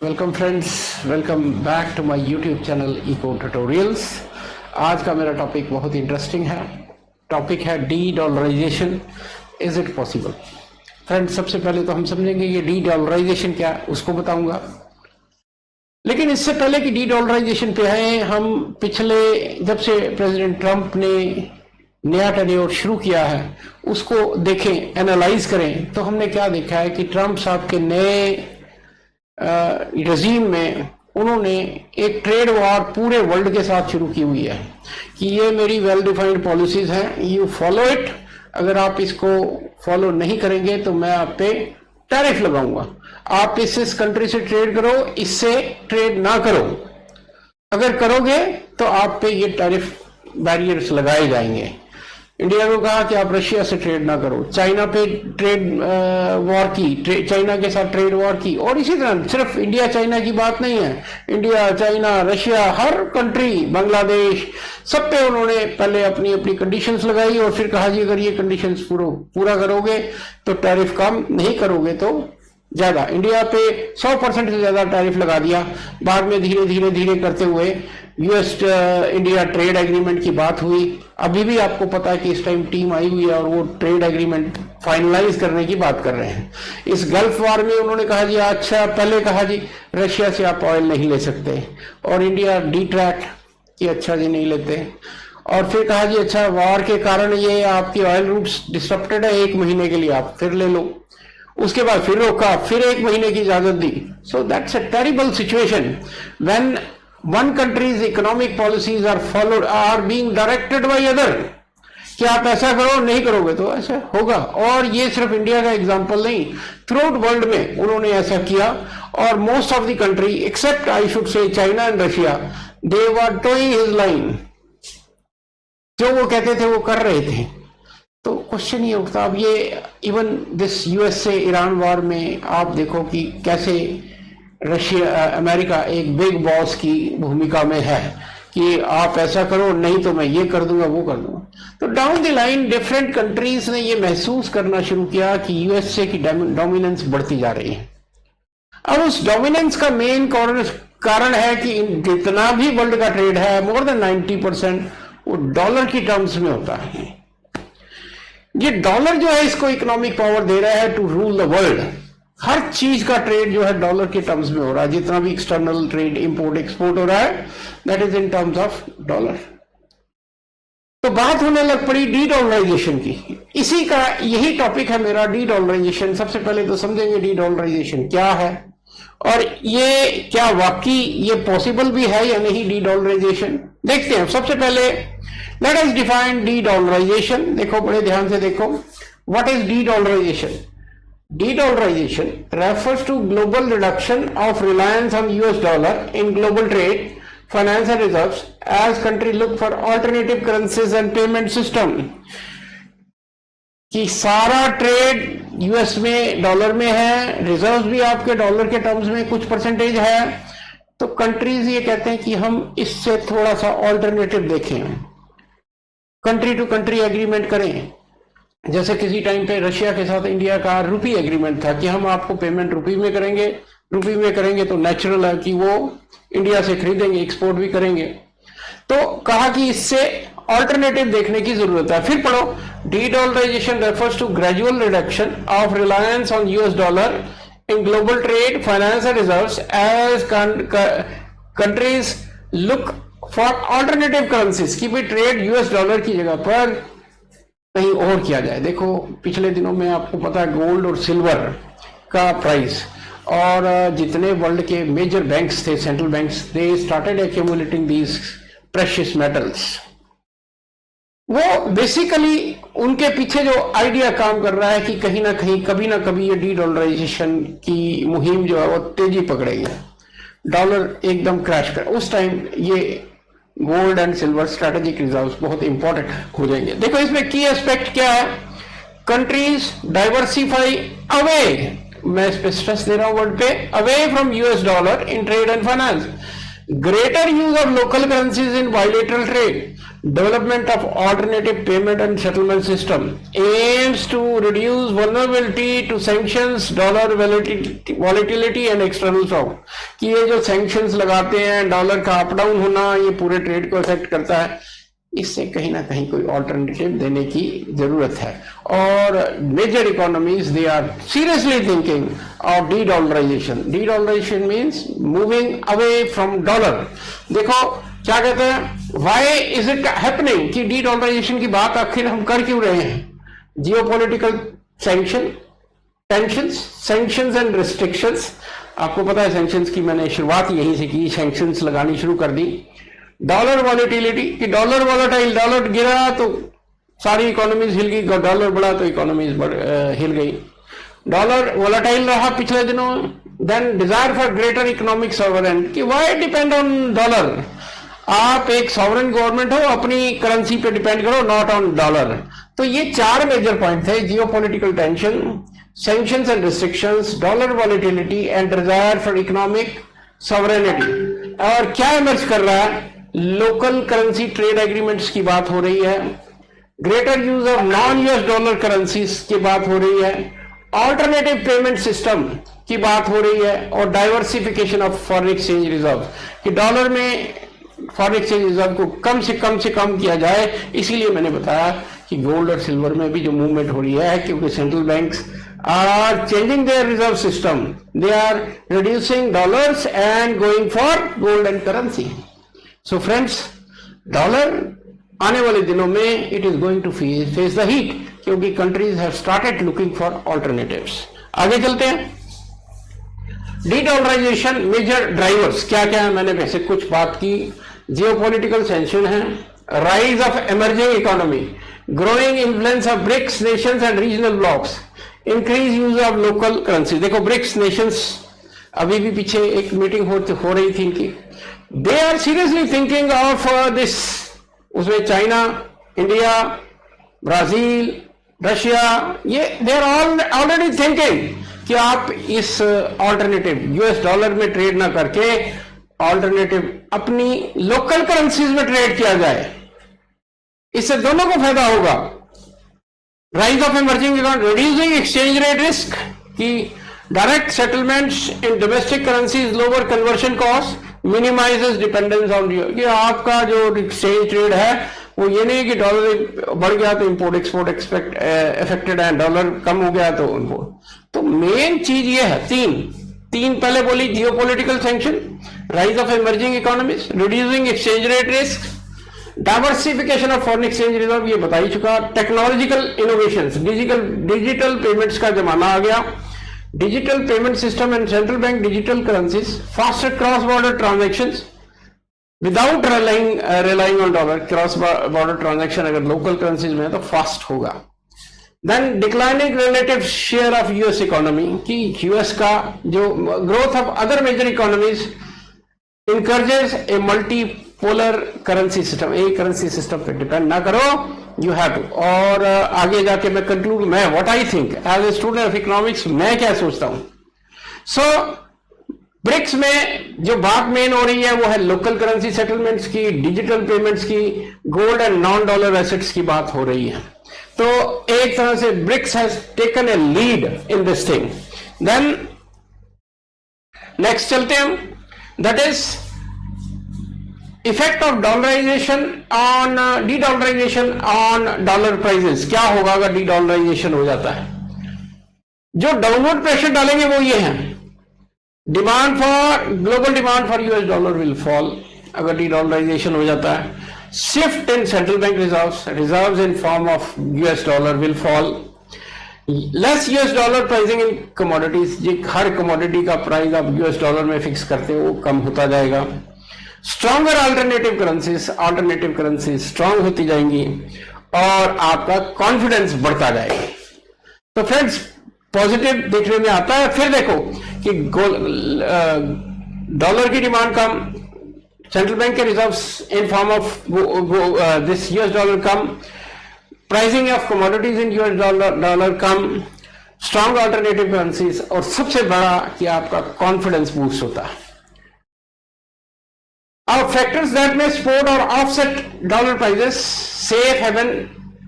Welcome friends, welcome back to my YouTube channel eco tutorials. आज का मेरा topic बहुत इंटरेस्टिंग है। टॉपिक है de dollarization, is it possible. Friends, सबसे पहले तो हम समझेंगे ये डी डॉलराइजेशन क्या है, उसको बताऊंगा। लेकिन इससे पहले कि डी डॉलराइजेशन पे आए, हम पिछले जब से प्रेसिडेंट ट्रंप ने नया टेन्योर शुरू किया है उसको देखें, एनालाइज करें, तो हमने क्या देखा है कि ट्रंप साहब के नए रजीम में उन्होंने एक ट्रेड वॉर पूरे वर्ल्ड के साथ शुरू की हुई है कि ये मेरी वेल डिफाइंड पॉलिसीज हैं, यू फॉलो इट। अगर आप इसको फॉलो नहीं करेंगे तो मैं आप पे टैरिफ लगाऊंगा। आप इस कंट्री से ट्रेड करो, इससे ट्रेड ना करो। अगर करोगे तो आप पे ये टैरिफ बैरियर्स लगाए जाएंगे। इंडिया को कहा कि आप रशिया से ट्रेड ना करो, चाइना पे ट्रेड वॉर की, चाइना के साथ ट्रेड वॉर की। और इसी तरह सिर्फ इंडिया चाइना की बात नहीं है, इंडिया, चाइना, रशिया, हर कंट्री, बांग्लादेश, सब पे उन्होंने पहले अपनी अपनी कंडीशंस लगाई और फिर कहा जी अगर ये कंडीशंस पूरा करोगे तो टैरिफ कम, नहीं करोगे तो ज्यादा। इंडिया पे 100% से ज्यादा टैरिफ लगा दिया। बाद में धीरे धीरे करते हुए यूएस इंडिया ट्रेड एग्रीमेंट की बात हुई। अभी भी आपको पता है कि इस टाइम टीम आई हुई है और वो ट्रेड एग्रीमेंट फाइनलाइज करने की बात कर रहे हैं। इस गल्फ वार में उन्होंने कहा जी अच्छा, पहले कहा जी रशिया से आप ऑयल नहीं ले सकते और इंडिया डिट्रैक्ट कि अच्छा जी नहीं लेते। और फिर कहा जी अच्छा, वार के कारण ये आपकी ऑयल रूट्स डिस्टर्प्टेड है, 1 महीने के लिए आप फिर ले लो। उसके बाद फिर रोका, फिर 1 महीने की इजाजत दी। So that's a terrible situation when one country's economic policies are followed, are being directed by other कि आप ऐसा करो, नहीं करोगे तो ऐसा होगा। और ये सिर्फ इंडिया का एग्जांपल नहीं, थ्रू आउट वर्ल्ड में उन्होंने ऐसा किया। और most of the country accept I should say China and Russia, they were towing his line. जो वो कहते थे वो कर रहे थे। तो क्वेश्चन ये उठता, अब ये इवन दिस यूएस से ईरान वॉर में आप देखो कि कैसे रशिया, अमेरिका एक बिग बॉस की भूमिका में है कि आप ऐसा करो, नहीं तो मैं ये कर दूंगा, वो कर दूंगा। तो down the line different countries ने ये महसूस करना शुरू किया कि यूएसए की डोमिनेंस बढ़ती जा रही है। अब उस डोमिनेंस का मेन कारण है कि जितना भी वर्ल्ड का ट्रेड है, मोर देन 90% वो डॉलर की टर्म्स में होता है। ये डॉलर जो है इसको इकोनॉमिक पावर दे रहा है टू रूल द वर्ल्ड। हर चीज का ट्रेड जो है डॉलर के टर्म्स में हो रहा है। जितना भी एक्सटर्नल ट्रेड, इंपोर्ट एक्सपोर्ट हो रहा है, that is in terms of dollar. तो बात होने लग पड़ी डी डॉलराइजेशन की। इसी का यही टॉपिक है मेरा, डी डॉलराइजेशन। सबसे पहले तो समझेंगे डी डॉलराइजेशन क्या है और ये क्या वाकई ये पॉसिबल भी है या नहीं। डी डॉलराइजेशन देखते हैं। सबसे पहले let us define de dollarization. देखो, बड़े ध्यान से देखो, what is de dollarization. De-dollarization refers to global reduction of reliance on US dollar in global trade, finance and reserves as country look for alternative currencies and payment system। कि सारा trade US में dollar में है, reserve भी आपके dollar के terms में कुछ परसेंटेज है। तो कंट्रीज ये कहते हैं कि हम इससे थोड़ा सा ऑल्टरनेटिव देखें, कंट्री टू कंट्री एग्रीमेंट करें। जैसे किसी टाइम पे रशिया के साथ इंडिया का रुपी एग्रीमेंट था कि हम आपको पेमेंट रुपी में करेंगे। रुपी में करेंगे तो नेचुरल है कि वो इंडिया से खरीदेंगे, एक्सपोर्ट भी करेंगे। तो कहा कि इससे ऑल्टरनेटिव देखने की जरूरत है। फिर पढ़ो, de dollarization refers to gradual reduction of reliance on US dollar in global trade, finance and reserves as countries look for alternative currencies. की भी ट्रेड यूएस डॉलर की जगह पर कहीं और किया जाए। देखो, पिछले दिनों में आपको पता है गोल्ड और सिल्वर का प्राइस, और जितने वर्ल्ड के मेजर बैंक्स थे, central banks, they started accumulating these precious metals. वो बेसिकली उनके पीछे जो आइडिया काम कर रहा है कि कहीं ना कहीं, कभी ना कभी ये डी डॉलराइजेशन की मुहिम जो है वो तेजी पकड़ेगी, डॉलर एकदम क्रैश कर। उस टाइम ये gold and silver strategic reserves बहुत इंपॉर्टेंट हो जाएंगे। देखो, इसमें की एस्पेक्ट क्या है, कंट्रीज डाइवर्सिफाई अवे, मैं इस पे स्ट्रेस दे रहा हूं वर्ड पे, away from US dollar in trade and finance, greater use of local currencies in bilateral trade, development of alternative payment and settlement system, aims to reduce vulnerability to sanctions, dollar volatility and external shock. कि ये जो sanctions लगाते हैं, dollar का up down होना, ये पूरे trade को इफेक्ट करता है, इससे कहीं ना कहीं कोई ऑल्टरनेटिव देने की जरूरत है। और major economies they are seriously thinking of de dollarization. De dollarization means moving away from dollar. देखो क्या कहते हैं, वाई इज इट हैपनिंग कि डी डॉलराइजेशन की बात आखिर हम कर क्यों रहे हैं? Geopolitical sanction, tensions, sanctions and restrictions. आपको पता है सैंक्शंस की मैंने शुरुआत यहीं से की, सैंक्शंस लगानी शुरू कर दी। डॉलर वॉलेटिलिटी कि डॉलर वॉलेटाइल, डॉलर गिरा तो सारी इकोनॉमीज हिल गई, डॉलर बढ़ा तो इकोनॉमीज हिल गई। डॉलर वॉलेटाइल रहा पिछले दिनों। Then desire for greater economic sovereign कि व्हाई डिपेंड ऑन डॉलर। आप एक सॉवरेन गवर्नमेंट हो, अपनी करेंसी पे डिपेंड करो, नॉट ऑन डॉलर। तो ये चार मेजर पॉइंट थे, geopolitical tension, sanctions and restrictions, dollar volatility and desire for economic sovereignty। और क्या इमर्ज कर रहा है? लोकल करेंसी ट्रेड एग्रीमेंट्स की बात हो रही है, greater use of non US dollar currencies की बात हो रही है, ऑल्टरनेटिव पेमेंट सिस्टम की बात हो रही है, और diversification of foreign exchange reserve कि डॉलर में फॉरेन एक्सचेंज रिजर्व को कम से कम किया जाए। इसीलिए मैंने बताया कि गोल्ड और सिल्वर में भी जो मूवमेंट हो रही है, क्योंकि central banks are changing their reserve system. They are reducing dollars and going for gold and currency. So friends, dollar आने वाले दिनों में it is going to face the heat क्योंकि countries have started looking for alternatives. आगे चलते हैं। De-dollarisation major drivers क्या क्या है, मैंने वैसे कुछ बात की। जियोपॉलिटिकल टेंशन है, rise of emerging economy, growing influence of BRICS nations and regional blocks, increase use of local currency. देखो ब्रिक्स नेशंस, अभी भी पीछे एक मीटिंग हो रही थी इनकी, they are seriously thinking of this. उसमें चाइना, इंडिया, ब्राजील, रशिया, ये दे आर ऑलरेडी थिंकिंग कि आप इस ऑल्टरनेटिव यूएस डॉलर में ट्रेड ना करके ऑल्टरनेटिव अपनी लोकल करेंसीज में ट्रेड किया जाए, इससे दोनों को फायदा होगा। Rise of emerging economy, reducing exchange rate risk कि direct settlements in domestic currencies, lower conversion cost, minimises dependence on कि आपका जो एक्सचेंज ट्रेड है वो ये नहीं कि डॉलर बढ़ गया तो इंपोर्ट एक्सपोर्ट अफेक्टेड है, डॉलर कम हो गया तो इंपोर्ट। तो मेन चीज ये है, तीन पहले बोली, geopolitical sanction, rise of emerging economies, reducing exchange rate risk, diversification of foreign exchange reserve, ये बता ही चुका। टेक्नोलॉजिकल इनोवेशंस, डिजिटल पेमेंट्स का जमाना आ गया, digital payment system and central bank digital currencies, faster cross border transactions without relying on dollar. Cross border transaction अगर local currencies में है तो फास्ट होगा। Then declining relative share of US economy कि यूएस का जो growth of other major economies encourages a multipolar currency system। एक currency system पे डिपेंड ना करो, यू हैव टू। और आगे जाके मैं कंक्लूड, मैं what I think as a student of economics, मैं क्या सोचता हूं। सो ब्रिक्स में जो बात मेन हो रही है वो है लोकल करेंसी सेटलमेंट्स की, डिजिटल पेमेंट्स की, gold and non dollar assets की बात हो रही है। तो एक तरह से BRICS has taken a lead in this thing. Then next चलते हैं, that is effect of dollarization on dedollarization on dollar prices. क्या होगा अगर डी-डॉलराइजेशन हो जाता है? जो डाउनवर्ड प्रेशर डालेंगे वो ये है, demand for global demand for US dollar will fall अगर डी-डॉलराइजेशन हो जाता है। Shift in central bank reserves in form of US dollar will fall. Less US dollar pricing in commodities, जो हर कमोडिटी का प्राइस आप यूएस डॉलर में fix करते हो वो कम होता जाएगा। स्ट्रॉन्गर अल्टरनेटिव करेंसीज स्ट्रांग होती जाएंगी और आपका कॉन्फिडेंस बढ़ता जाएगा। तो फ्रेंड्स पॉजिटिव देखने में आता है। फिर देखो कि डॉलर की डिमांड कम, सेंट्रल बैंक के reserves in form of this US dollar come, pricing of commodities in US dollar come, strong alternative currencies, और सबसे बड़ा कि आपका कॉन्फिडेंस बूस्ट होता है। Our factors that may support or offset dollar prices, safe haven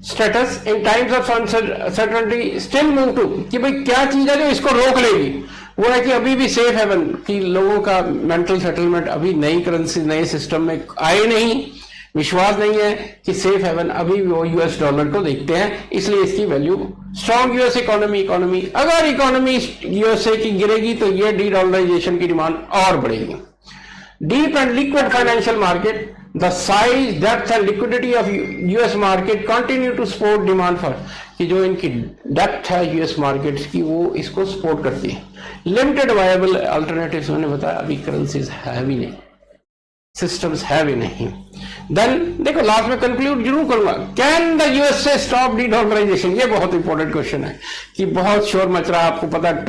status in times of uncertainty still move to कि भाई क्या चीज है जो इसको रोक लेगी। वो है कि अभी भी सेफ हेवन कि लोगों का मेंटल सेटलमेंट अभी नई करेंसी नए सिस्टम में आए नहीं, विश्वास नहीं है कि सेफ हेवन अभी भी वो यूएस डॉलर को देखते हैं, इसलिए इसकी वैल्यू स्ट्रॉन्ग यूएस इकोनॉमी अगर इकोनॉमी यूएसए की गिरेगी तो ये डी डॉलराइजेशन की डिमांड और बढ़ेगी। Deep and liquid financial market, the size depth and liquidity of US market continue to support demand for, कि जो इनकी डेप्थ है यूएस मार्केट्स की वो इसको सपोर्ट करती है। लिमिटेड वायबल अल्टरनेटिव्स मैंने बताया अभी करेंसीज है भी नहीं, सिस्टम्स है भी नहीं। देन देखो लास्ट में कंक्लूड जरूर करूंगा, can the USA stop D dollarization, ये बहुत इंपॉर्टेंट क्वेश्चन है कि बहुत शोर मच रहा है। आपको पता है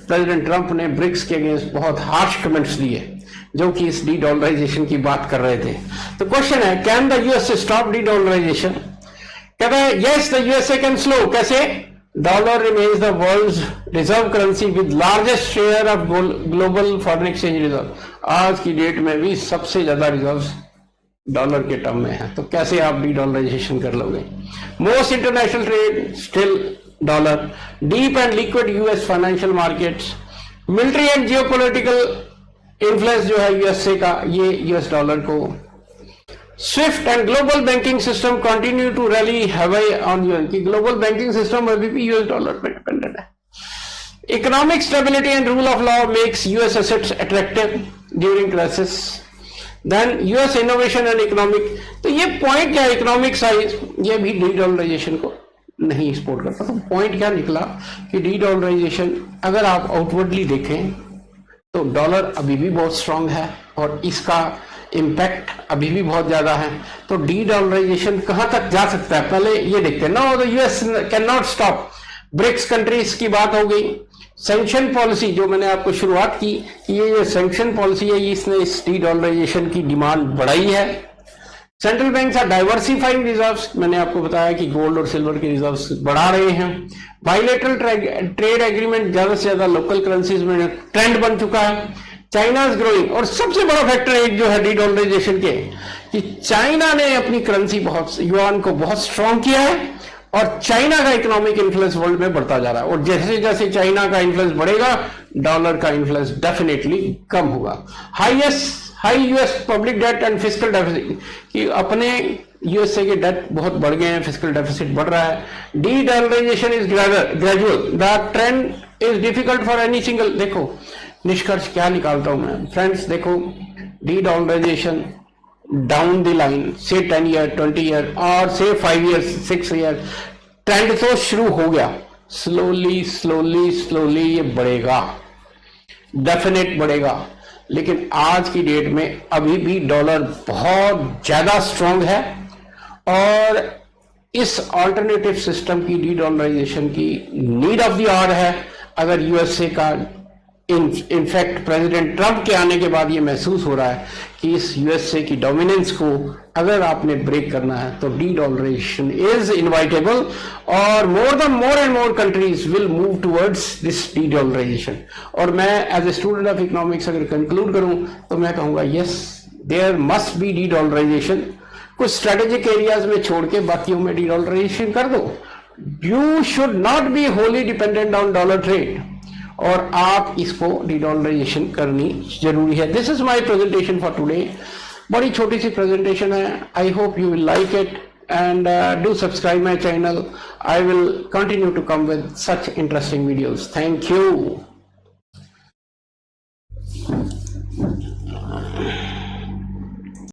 प्रेसिडेंट ट्रंप ने ब्रिक्स के अगेंस्ट बहुत हार्श कमेंट्स दिए जो कि इस डी डॉलराइजेशन की बात कर रहे थे। तो क्वेश्चन है can the USA stop D dollarisation, कहता है yes the USA can slow, कैसे? Dollar remains the world's reserve currency with largest share of global foreign exchange reserve, आज की डेट में भी सबसे ज्यादा रिजर्व्स डॉलर के टर्म में है, तो कैसे आप डी डॉलराइजेशन कर लोगे? Most international trade still dollar, deep and liquid US financial markets, military and geopolitical influence जो है यूएसए का ये यूएस डॉलर को, SWIFT and global banking system continue to rally heavy on US, की global banking system अभी भी US dollar पर dependent है। Economic stability and rule of law makes US assets attractive during crisis, then US innovation and economic, तो ये point क्या है, economic size ये भी डी डॉलराइजेशन को नहीं सपोर्ट करता। तो पॉइंट क्या निकला कि डी डॉलराइजेशन अगर आप आउटवर्डली देखें तो डॉलर अभी भी बहुत स्ट्रांग है और इसका इम्पैक्ट अभी भी बहुत ज्यादा है। तो डी डॉलराइजेशन कहां तक जा सकता है पहले ये देखते हैं। No the US can not stop, BRICS countries की बात हो गई, सैंक्शन पॉलिसी जो मैंने आपको शुरुआत की कि ये जो सैंक्शन पॉलिसी है इसने इस डी डॉलराइजेशन की डिमांड बढ़ाई है। Central banks are diversifying reserves, मैंने आपको बताया कि गोल्ड और सिल्वर के रिजर्व्स बढ़ा रहे हैं। बाइलेटरल ट्रेड एग्रीमेंट ज्यादा से ज्यादा लोकल करेंसीज में ट्रेंड बन चुका है। चाइना इज ग्रोइंग, और सबसे बड़ा फैक्टर एक जो है डी डॉलराइजेशन के कि चाइना ने अपनी करेंसी बहुत युआन को बहुत स्ट्रांग किया है और चाइना का इकोनॉमिक इन्फ्लुएंस वर्ल्ड में बढ़ता जा रहा है, और जैसे जैसे चाइना का इन्फ्लुएंस बढ़ेगा डॉलर का इन्फ्लुएंस डेफिनेटली कम होगा। High US public debt and fiscal deficit, कि अपने यूएसए के डेट बहुत बढ़ गए हैं, फिस्कल डेफिसिट बढ़ रहा है। De dollarization is gradual, the trend is difficult for any single, देखो निष्कर्ष क्या निकालता हूं मैं फ्रेंड्स, देखो de dollarization down the line से 10 ईयर 20 ईयर और से 5 ईयर 6 ईयर ट्रेंड तो शुरू हो गया, स्लोली ये बढ़ेगा, डेफिनेट बढ़ेगा, लेकिन आज की डेट में अभी भी डॉलर बहुत ज्यादा स्ट्रांग है और इस ऑल्टरनेटिव सिस्टम की डी डॉलराइजेशन की नीड ऑफ द आवर है। अगर यूएसए का इनफैक्ट प्रेसिडेंट ट्रंप के आने के बाद ये महसूस हो रहा है कि इस यूएसए की डोमिनेंस को अगर आपने ब्रेक करना है तो डी डॉलराइजेशन इज इनवाइटेबल और more and more countries will move towards this de dollarization. और मैं as a student of economics अगर कंक्लूड करूं तो मैं कहूंगा yes there must be de dollarization, कुछ स्ट्रेटेजिक एरियाज में छोड़ के बाकियों में डी डॉलराइजेशन कर दो। You should not be wholly dependent on dollar trade और आप इसको डिडॉलराइजेशन करनी जरूरी है। This is my presentation for today, बड़ी छोटी सी प्रेजेंटेशन है, I hope you will like it and do subscribe my channel, I will continue to come with such interesting videos. Thank you.